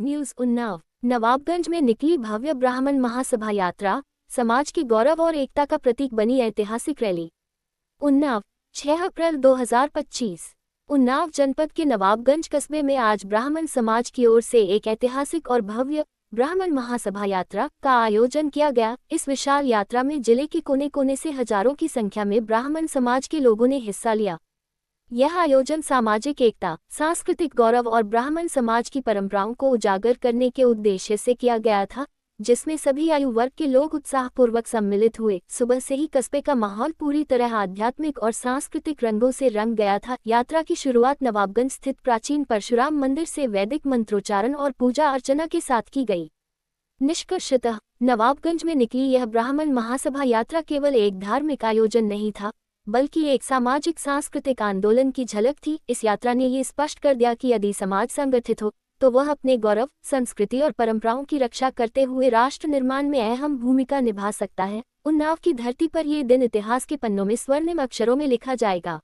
Breaking news Unnao. Nawabganj में निकली भव्य ब्राह्मण महासभा यात्रा, समाज के गौरव और एकता का प्रतीक बनी ऐतिहासिक रैली। उन्नाव, 6 अप्रैल 2025। उन्नाव जनपद के नवाबगंज कस्बे में आज ब्राह्मण समाज की ओर से एक ऐतिहासिक और भव्य ब्राह्मण महासभा यात्रा का आयोजन किया गया। इस विशाल यात्रा में जिले के कोने कोने से हजारों की संख्या में ब्राह्मण समाज के लोगों ने हिस्सा लिया। यह आयोजन सामाजिक एकता, सांस्कृतिक गौरव और ब्राह्मण समाज की परंपराओं को उजागर करने के उद्देश्य से किया गया था, जिसमें सभी आयु वर्ग के लोग उत्साहपूर्वक सम्मिलित हुए। सुबह से ही कस्बे का माहौल पूरी तरह आध्यात्मिक और सांस्कृतिक रंगों से रंग गया था। यात्रा की शुरुआत नवाबगंज स्थित प्राचीन परशुराम मंदिर से वैदिक मंत्रोच्चारण और पूजा अर्चना के साथ की गई। निष्कर्षतः नवाबगंज में निकली यह ब्राह्मण महासभा यात्रा केवल एक धार्मिक आयोजन नहीं था, बल्कि एक सामाजिक सांस्कृतिक आंदोलन की झलक थी। इस यात्रा ने ये स्पष्ट कर दिया कि यदि समाज संगठित हो तो वह अपने गौरव, संस्कृति और परंपराओं की रक्षा करते हुए राष्ट्र निर्माण में अहम भूमिका निभा सकता है। उन्नाव की धरती पर ये दिन इतिहास के पन्नों में स्वर्णिम अक्षरों में लिखा जाएगा।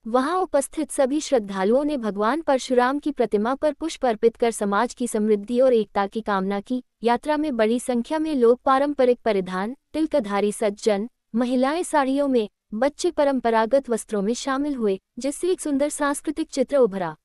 वहां उपस्थित सभी श्रद्धालुओं ने भगवान परशुराम की प्रतिमा पर पुष्प अर्पित कर समाज की समृद्धि और एकता की कामना की। यात्रा में बड़ी संख्या में लोग पारंपरिक परिधान, तिलकधारी सज्जन, महिलाएं साड़ियों में, बच्चे परंपरागत वस्त्रों में शामिल हुए, जिससे एक सुंदर सांस्कृतिक चित्र उभरा।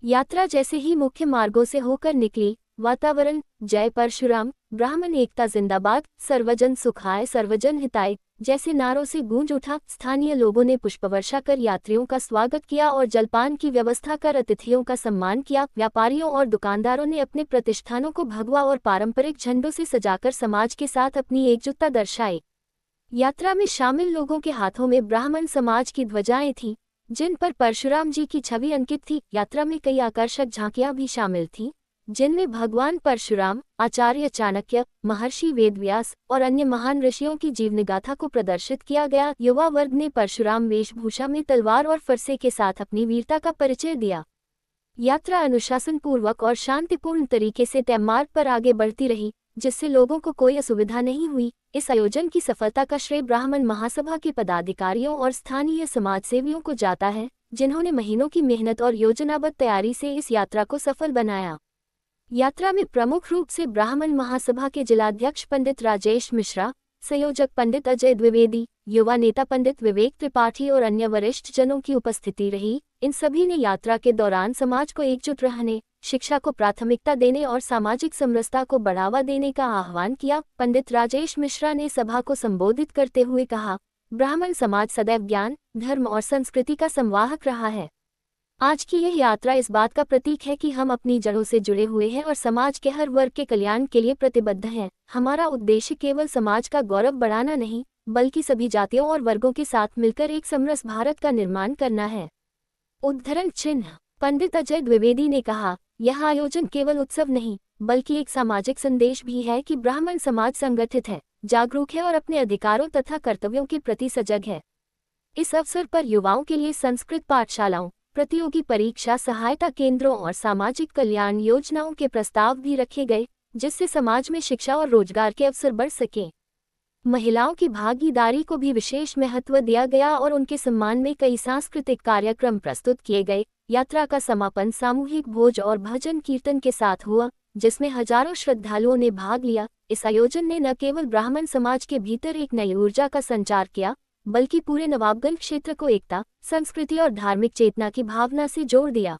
यात्रा जैसे ही मुख्य मार्गों से होकर निकली, वातावरण जय परशुराम, ब्राह्मण एकता जिंदाबाद, सर्वजन सुखाय सर्वजन हिताय जैसे नारों से गूंज उठा। स्थानीय लोगों ने पुष्पवर्षा कर यात्रियों का स्वागत किया और जलपान की व्यवस्था कर अतिथियों का सम्मान किया। व्यापारियों और दुकानदारों ने अपने प्रतिष्ठानों को भगवा और पारंपरिक झंडों से सजाकर समाज के साथ अपनी एकजुटता दर्शाई। यात्रा में शामिल लोगों के हाथों में ब्राह्मण समाज की ध्वजाएं थीं, जिन पर परशुराम जी की छवि अंकित थी। यात्रा में कई आकर्षक झांकियां भी शामिल थीं, जिनमें भगवान परशुराम, आचार्य चाणक्य, महर्षि वेदव्यास और अन्य महान ऋषियों की जीवनगाथा को प्रदर्शित किया गया। युवा वर्ग ने परशुराम वेशभूषा में तलवार और फरसे के साथ अपनी वीरता का परिचय दिया। यात्रा अनुशासनपूर्वक और शांतिपूर्ण तरीके से तय मार्ग पर आगे बढ़ती रही, जिससे लोगों को कोई असुविधा नहीं हुई। इस आयोजन की सफलता का श्रेय ब्राह्मण महासभा के पदाधिकारियों और स्थानीय समाजसेवियों को जाता है, जिन्होंने महीनों की मेहनत और योजनाबद्ध तैयारी से इस यात्रा को सफल बनाया। यात्रा में प्रमुख रूप से ब्राह्मण महासभा के जिलाध्यक्ष पंडित राजेश मिश्रा, संयोजक पंडित अजय द्विवेदी, युवा नेता पंडित विवेक त्रिपाठी और अन्य वरिष्ठ जनों की उपस्थिति रही। इन सभी ने यात्रा के दौरान समाज को एकजुट रहने, शिक्षा को प्राथमिकता देने और सामाजिक समरसता को बढ़ावा देने का आह्वान किया। पंडित राजेश मिश्रा ने सभा को संबोधित करते हुए कहा, ब्राह्मण समाज सदैव ज्ञान, धर्म और संस्कृति का संवाहक रहा है। आज की यह यात्रा इस बात का प्रतीक है कि हम अपनी जड़ों से जुड़े हुए हैं और समाज के हर वर्ग के कल्याण के लिए प्रतिबद्ध हैं। हमारा उद्देश्य केवल समाज का गौरव बढ़ाना नहीं, बल्कि सभी जातियों और वर्गों के साथ मिलकर एक समरस भारत का निर्माण करना है। उद्धरण चिन्ह। पंडित अजय द्विवेदी ने कहा, यह आयोजन केवल उत्सव नहीं, बल्कि एक सामाजिक संदेश भी है कि ब्राह्मण समाज संगठित है, जागरूक है और अपने अधिकारों तथा कर्तव्यों के प्रति सजग है। इस अवसर पर युवाओं के लिए संस्कृत पाठशालाओं, प्रतियोगी परीक्षा सहायता केंद्रों और सामाजिक कल्याण योजनाओं के प्रस्ताव भी रखे गए, जिससे समाज में शिक्षा और रोजगार के अवसर बढ़ सके। महिलाओं की भागीदारी को भी विशेष महत्व दिया गया और उनके सम्मान में कई सांस्कृतिक कार्यक्रम प्रस्तुत किए गए। यात्रा का समापन सामूहिक भोज और भजन कीर्तन के साथ हुआ, जिसमें हजारों श्रद्धालुओं ने भाग लिया। इस आयोजन ने न केवल ब्राह्मण समाज के भीतर एक नई ऊर्जा का संचार किया, बल्कि पूरे नवाबगंज क्षेत्र को एकता, संस्कृति और धार्मिक चेतना की भावना से जोड़ दिया।